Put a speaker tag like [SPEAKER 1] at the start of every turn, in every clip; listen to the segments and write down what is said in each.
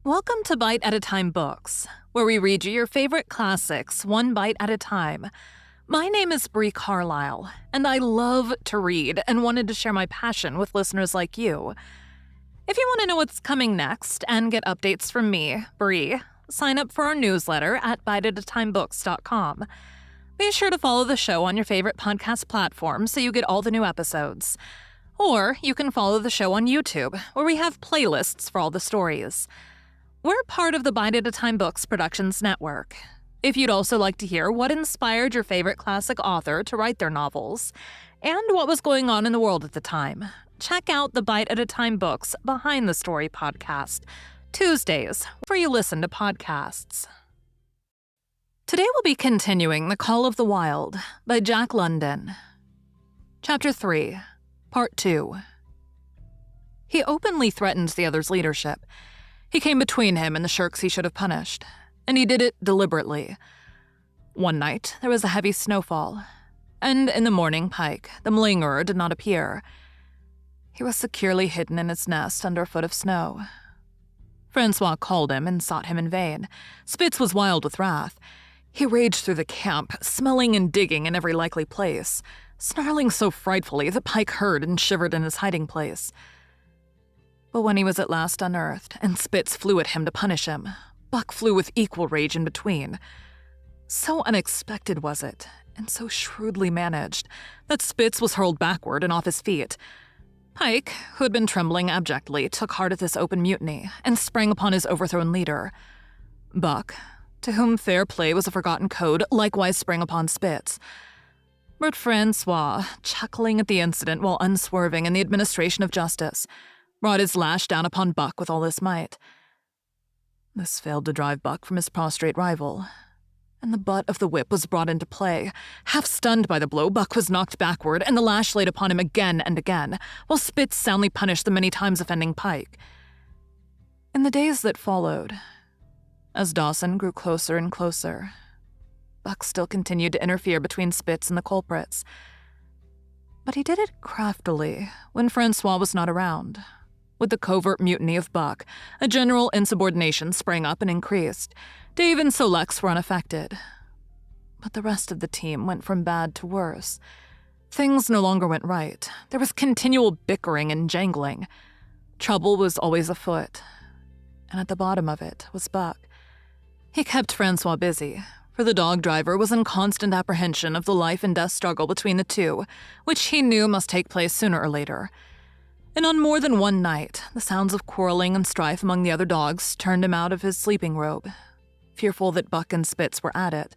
[SPEAKER 1] Welcome to Bite at a Time Books, where we read you your favorite classics one bite at a time. My name is Bree Carlile, and I love to read and wanted to share my passion with listeners like you. If you want to know what's coming next and get updates from me, Bree, sign up for our newsletter at biteatatimebooks.com. Be sure to follow the show on your favorite podcast platform so you get all the new episodes. Or you can follow the show on YouTube, where we have playlists for all the stories. We're part of the Bite at a Time Books Productions Network. If you'd also like to hear what inspired your favorite classic author to write their novels, and what was going on in the world at the time, check out the Bite at a Time Books Behind the Story podcast, Tuesdays, where you listen to podcasts. Today we'll be continuing The Call of the Wild by Jack London. Chapter 3, Part 2. He openly threatened the other's leadership. He came between him and the shirks he should have punished, and he did it deliberately. One night, there was a heavy snowfall, and in the morning Pike, the malingerer, did not appear. He was securely hidden in his nest under a foot of snow. Francois called him and sought him in vain. Spitz was wild with wrath. He raged through the camp, smelling and digging in every likely place, snarling so frightfully that Pike heard and shivered in his hiding place. But when he was at last unearthed, and Spitz flew at him to punish him, Buck flew with equal rage in between. So unexpected was it, and so shrewdly managed, that Spitz was hurled backward and off his feet. Pike, who had been trembling abjectly, took heart at this open mutiny, and sprang upon his overthrown leader. Buck, to whom fair play was a forgotten code, likewise sprang upon Spitz. But Francois, chuckling at the incident while unswerving in the administration of justice, brought his lash down upon Buck with all his might. This failed to drive Buck from his prostrate rival, and the butt of the whip was brought into play. Half stunned by the blow, Buck was knocked backward, and the lash laid upon him again and again, while Spitz soundly punished the many times offending Pike. In the days that followed, as Dawson grew closer and closer, Buck still continued to interfere between Spitz and the culprits. But he did it craftily when Francois was not around. With the covert mutiny of Buck, a general insubordination sprang up and increased. Dave and Solex were unaffected. But the rest of the team went from bad to worse. Things no longer went right. There was continual bickering and jangling. Trouble was always afoot. And at the bottom of it was Buck. He kept Francois busy, for the dog driver was in constant apprehension of the life and death struggle between the two, which he knew must take place sooner or later. And on more than one night, the sounds of quarreling and strife among the other dogs turned him out of his sleeping robe, fearful that Buck and Spitz were at it.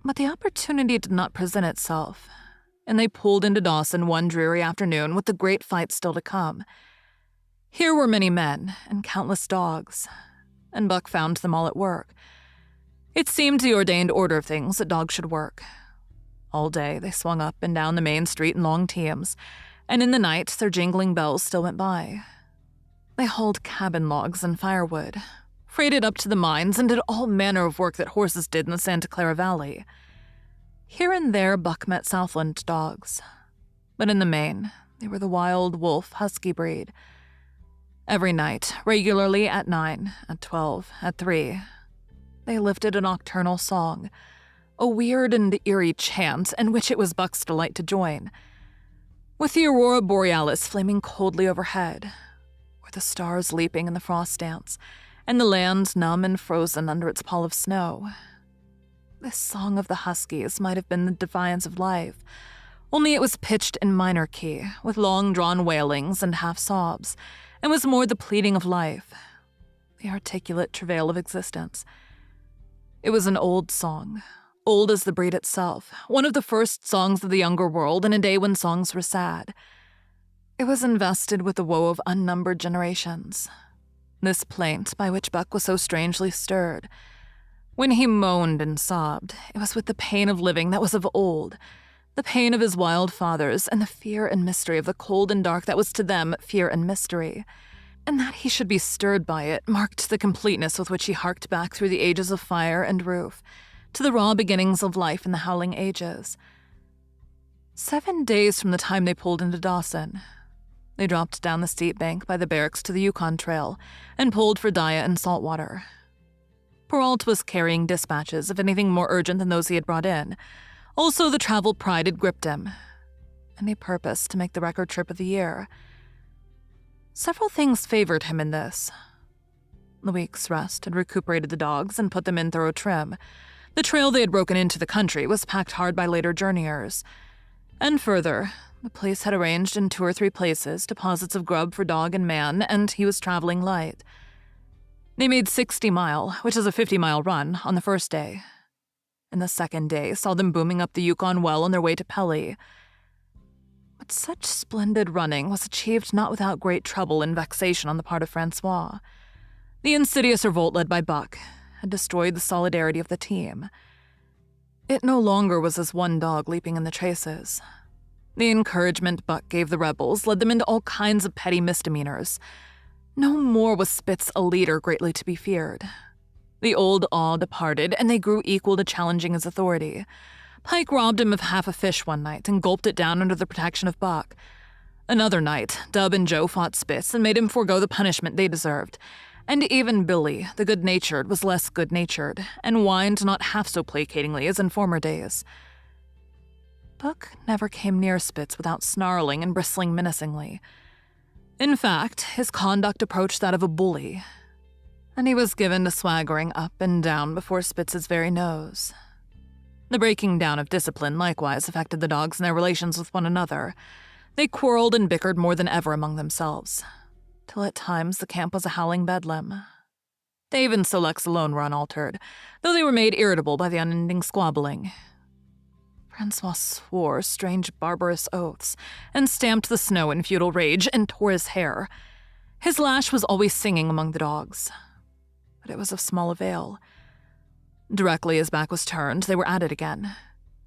[SPEAKER 1] But the opportunity did not present itself, and they pulled into Dawson one dreary afternoon with the great fight still to come. Here were many men and countless dogs, and Buck found them all at work. It seemed the ordained order of things that dogs should work. All day they swung up and down the main street in long teams, and in the night their jingling bells still went by. They hauled cabin logs and firewood, freighted up to the mines, and did all manner of work that horses did in the Santa Clara Valley. Here and there Buck met Southland dogs, but in the main they were the wild wolf husky breed. Every night, regularly at 9, at 12, at 3, they lifted a nocturnal song, a weird and eerie chant in which it was Buck's delight to join. With the aurora borealis flaming coldly overhead, or the stars leaping in the frost dance, and the land numb and frozen under its pall of snow, this song of the huskies might have been the defiance of life, only it was pitched in minor key, with long-drawn wailings and half-sobs, and was more the pleading of life, the articulate travail of existence. It was an old song, old as the breed itself, one of the first songs of the younger world in a day when songs were sad. It was invested with the woe of unnumbered generations. This plaint by which Buck was so strangely stirred. When he moaned and sobbed, it was with the pain of living that was of old, the pain of his wild fathers, and the fear and mystery of the cold and dark that was to them fear and mystery. And that he should be stirred by it marked the completeness with which he harked back through the ages of fire and roof, to the raw beginnings of life in the howling ages. 7 days from the time they pulled into Dawson, They dropped down the steep bank by the barracks to the Yukon Trail and pulled for Daya and Saltwater. Peralt was carrying dispatches, if anything more urgent than those he had brought in. Also, the travel pride had gripped him, and he purposed to make the record trip of the year. Several things favored him in this. The week's rest had recuperated the dogs and put them in thorough trim. The trail they had broken into the country was packed hard by later journeyers. And further, the police had arranged in 2 or 3 places deposits of grub for dog and man, and he was traveling light. They made 60 Mile, which is a 50-mile run, on the first day. And the second day saw them booming up the Yukon Well on their way to Pelly. But such splendid running was achieved not without great trouble and vexation on the part of Francois. The insidious revolt led by Buck had destroyed the solidarity of the team. It no longer was as one dog leaping in the traces. The encouragement Buck gave the rebels led them into all kinds of petty misdemeanors. No more was Spitz a leader greatly to be feared. The old awe departed, and they grew equal to challenging his authority. Pike robbed him of half a fish one night and gulped it down under the protection of Buck. Another night, Dub and Joe fought Spitz and made him forego the punishment they deserved. And even Billy, the good-natured, was less good-natured, and whined not half so placatingly as in former days. Buck never came near Spitz without snarling and bristling menacingly. In fact, his conduct approached that of a bully, and he was given to swaggering up and down before Spitz's very nose. The breaking down of discipline likewise affected the dogs in their relations with one another. They quarreled and bickered more than ever among themselves, till at times the camp was a howling bedlam. Dave and Solex alone were unaltered, though they were made irritable by the unending squabbling. Francois swore strange barbarous oaths, and stamped the snow in futile rage, and tore his hair. His lash was always singing among the dogs, but it was of small avail. Directly his back was turned, they were at it again.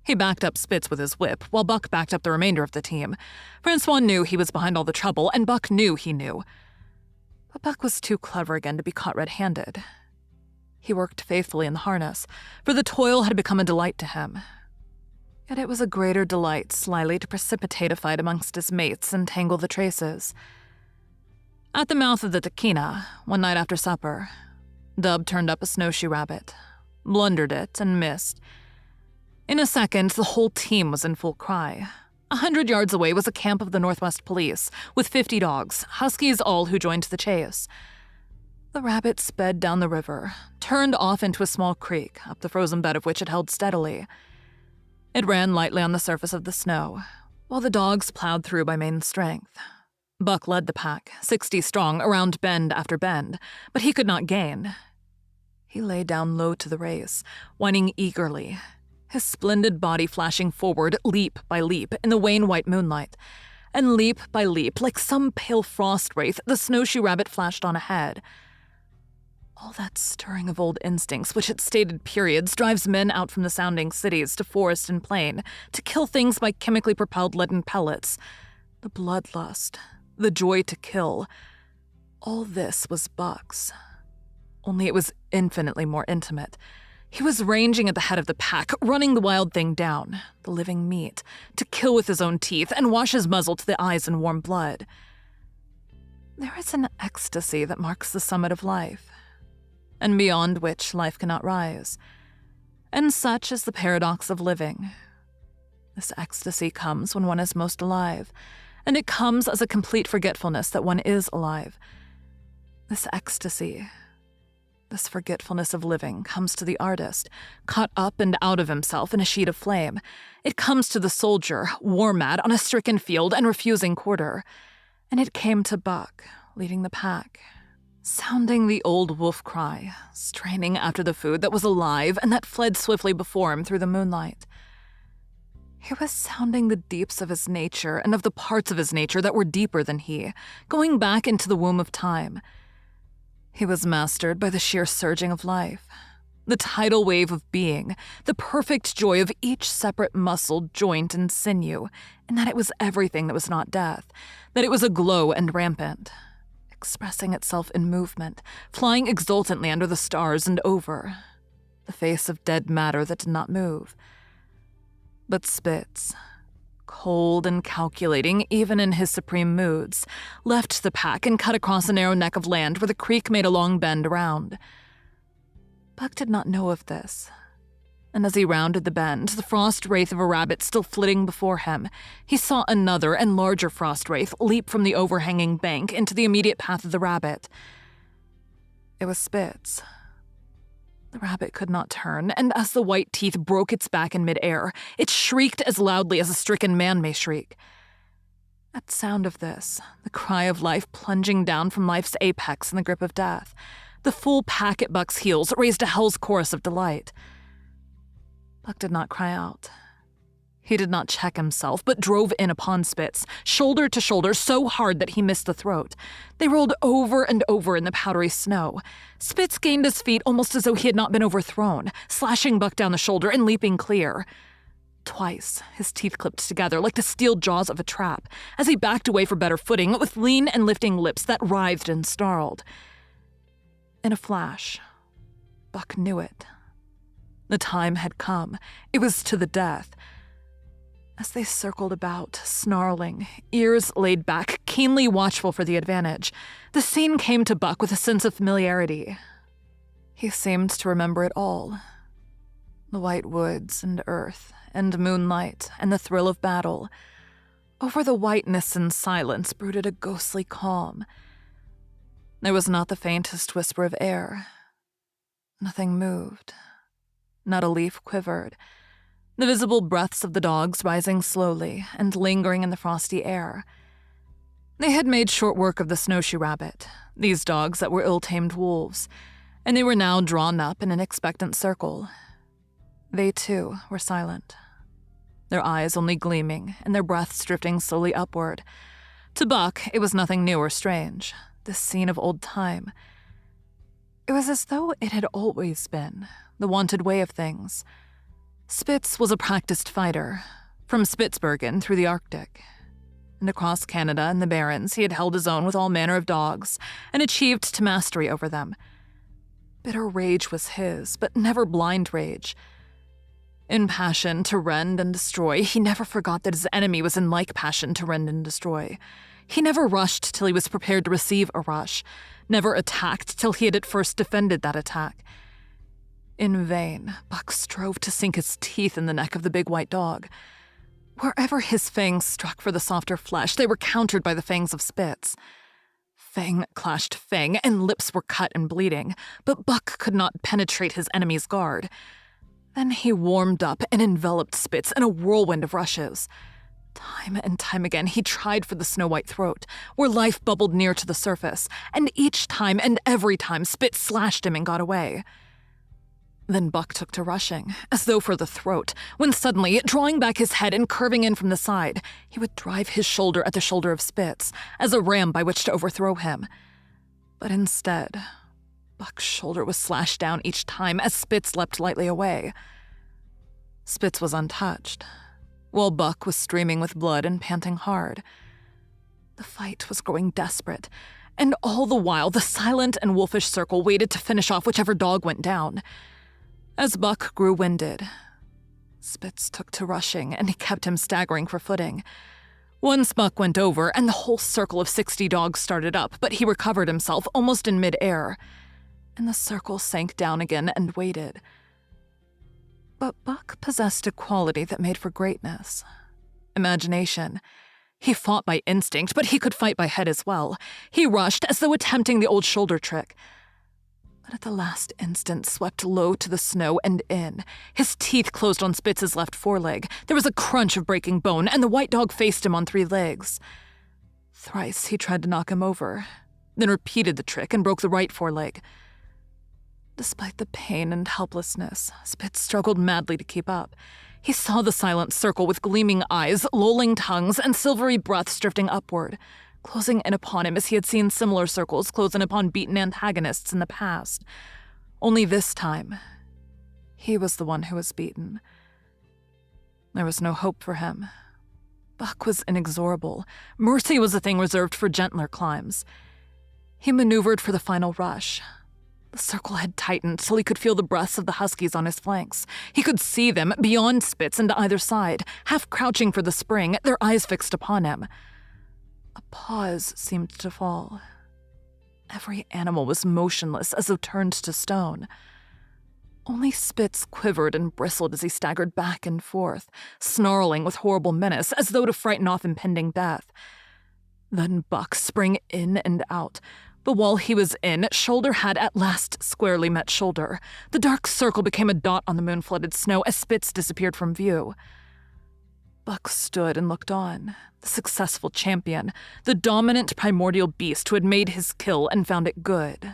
[SPEAKER 1] He backed up Spitz with his whip, while Buck backed up the remainder of the team. Francois knew he was behind all the trouble, and Buck knew he knew. But Buck was too clever again to be caught red-handed. He worked faithfully in the harness, for the toil had become a delight to him. Yet it was a greater delight slyly to precipitate a fight amongst his mates and tangle the traces. At the mouth of the Tahkeena, one night after supper, Dub turned up a snowshoe rabbit, blundered it, and missed. In a second, the whole team was in full cry. 100 yards away was a camp of the Northwest Police, with 50 dogs, huskies all who joined the chase. The rabbit sped down the river, turned off into a small creek, up the frozen bed of which it held steadily. It ran lightly on the surface of the snow, while the dogs plowed through by main strength. Buck led the pack, 60 strong, around bend after bend, but he could not gain. He lay down low to the race, whining eagerly, his splendid body flashing forward leap by leap in the wan-white moonlight. And leap by leap, like some pale frost wraith, the snowshoe rabbit flashed on ahead. All that stirring of old instincts, which at stated periods drives men out from the sounding cities to forest and plain, to kill things by chemically propelled leaden pellets. The bloodlust, the joy to kill. All this was Buck's. Only it was infinitely more intimate. He was ranging at the head of the pack, running the wild thing down, the living meat, to kill with his own teeth and wash his muzzle to the eyes in warm blood. There is an ecstasy that marks the summit of life, and beyond which life cannot rise. And such is the paradox of living. This ecstasy comes when one is most alive, and it comes as a complete forgetfulness that one is alive. This ecstasy, this forgetfulness of living, comes to the artist, caught up and out of himself in a sheet of flame. It comes to the soldier, war-mad on a stricken field and refusing quarter. And it came to Buck, leading the pack, sounding the old wolf cry, straining after the food that was alive and that fled swiftly before him through the moonlight. He was sounding the deeps of his nature and of the parts of his nature that were deeper than he, going back into the womb of time. He was mastered by the sheer surging of life, the tidal wave of being, the perfect joy of each separate muscle, joint, and sinew, and that it was everything that was not death, that it was aglow and rampant, expressing itself in movement, flying exultantly under the stars and over, the face of dead matter that did not move. But Spitz, cold and calculating even in his supreme moods, left the pack and cut across a narrow neck of land where the creek made a long bend around. Buck did not know of this, and as he rounded the bend, the frost wraith of a rabbit still flitting before him, he saw another and larger frost wraith leap from the overhanging bank into the immediate path of the rabbit. It was Spitz. The rabbit could not turn, and as the white teeth broke its back in midair, it shrieked as loudly as a stricken man may shriek. At sound of this, the cry of life plunging down from life's apex in the grip of death, the full pack at Buck's heels raised a hell's chorus of delight. Buck did not cry out. He did not check himself, but drove in upon Spitz, shoulder to shoulder, so hard that he missed the throat. They rolled over and over in the powdery snow. Spitz gained his feet almost as though he had not been overthrown, slashing Buck down the shoulder and leaping clear. Twice, his teeth clipped together like the steel jaws of a trap, as he backed away for better footing with lean and lifting lips that writhed and snarled. In a flash, Buck knew it. The time had come. It was to the death. As they circled about, snarling, ears laid back, keenly watchful for the advantage, the scene came to Buck with a sense of familiarity. He seemed to remember it all. The white woods and earth and moonlight and the thrill of battle. Over the whiteness and silence brooded a ghostly calm. There was not the faintest whisper of air. Nothing moved. Not a leaf quivered. The visible breaths of the dogs rising slowly and lingering in the frosty air. They had made short work of the snowshoe rabbit, these dogs that were ill-tamed wolves, and they were now drawn up in an expectant circle. They, too, were silent, their eyes only gleaming and their breaths drifting slowly upward. To Buck, it was nothing new or strange, this scene of old time. It was as though it had always been, the wonted way of things. Spitz was a practiced fighter, from Spitsbergen through the Arctic. And across Canada and the Barrens, he had held his own with all manner of dogs and achieved to mastery over them. Bitter rage was his, but never blind rage. In passion to rend and destroy, he never forgot that his enemy was in like passion to rend and destroy. He never rushed till he was prepared to receive a rush, never attacked till he had at first defended that attack. In vain, Buck strove to sink his teeth in the neck of the big white dog. Wherever his fangs struck for the softer flesh, they were countered by the fangs of Spitz. Fang clashed fang, and lips were cut and bleeding, but Buck could not penetrate his enemy's guard. Then he warmed up and enveloped Spitz in a whirlwind of rushes. Time and time again he tried for the snow-white throat, where life bubbled near to the surface, and each time and every time Spitz slashed him and got away. Then Buck took to rushing, as though for the throat, when suddenly, drawing back his head and curving in from the side, he would drive his shoulder at the shoulder of Spitz, as a ram by which to overthrow him. But instead, Buck's shoulder was slashed down each time as Spitz leapt lightly away. Spitz was untouched, while Buck was streaming with blood and panting hard. The fight was growing desperate, and all the while the silent and wolfish circle waited to finish off whichever dog went down. As Buck grew winded, Spitz took to rushing, and he kept him staggering for footing. Once Buck went over, and the whole circle of 60 dogs started up, but he recovered himself almost in mid-air, and the circle sank down again and waited. But Buck possessed a quality that made for greatness: imagination. He fought by instinct, but he could fight by head as well. He rushed as though attempting the old shoulder trick. But at the last instant swept low to the snow and in. His teeth closed on Spitz's left foreleg. There was a crunch of breaking bone, and the white dog faced him on 3 legs. Thrice he tried to knock him over, then repeated the trick and broke the right foreleg. Despite the pain and helplessness, Spitz struggled madly to keep up. He saw the silent circle with gleaming eyes, lolling tongues, and silvery breaths drifting upward, closing in upon him as he had seen similar circles close in upon beaten antagonists in the past. Only this time, he was the one who was beaten. There was no hope for him. Buck was inexorable. Mercy was a thing reserved for gentler climbs. He maneuvered for the final rush. The circle had tightened till he could feel the breaths of the huskies on his flanks. He could see them beyond Spitz and to either side, half crouching for the spring, their eyes fixed upon him. A pause seemed to fall. Every animal was motionless as though turned to stone. Only Spitz quivered and bristled as he staggered back and forth, snarling with horrible menace as though to frighten off impending death. Then Buck sprang in and out. The wall he was in, shoulder had at last squarely met shoulder. The dark circle became a dot on the moon-flooded snow as Spitz disappeared from view. Buck stood and looked on, the successful champion, the dominant primordial beast who had made his kill and found it good.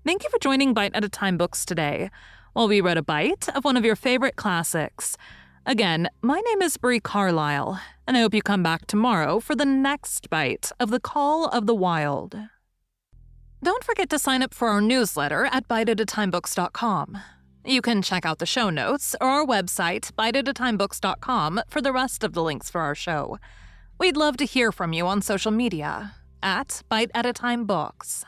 [SPEAKER 1] Thank you for joining Bite at a Time Books today, while we read a bite of one of your favorite classics. Again, my name is Bree Carlile, and I hope you come back tomorrow for the next bite of The Call of the Wild. Don't forget to sign up for our newsletter at biteatatimebooks.com. You can check out the show notes or our website, biteatatimebooks.com, for the rest of the links for our show. We'd love to hear from you on social media at Bite at a Time Books.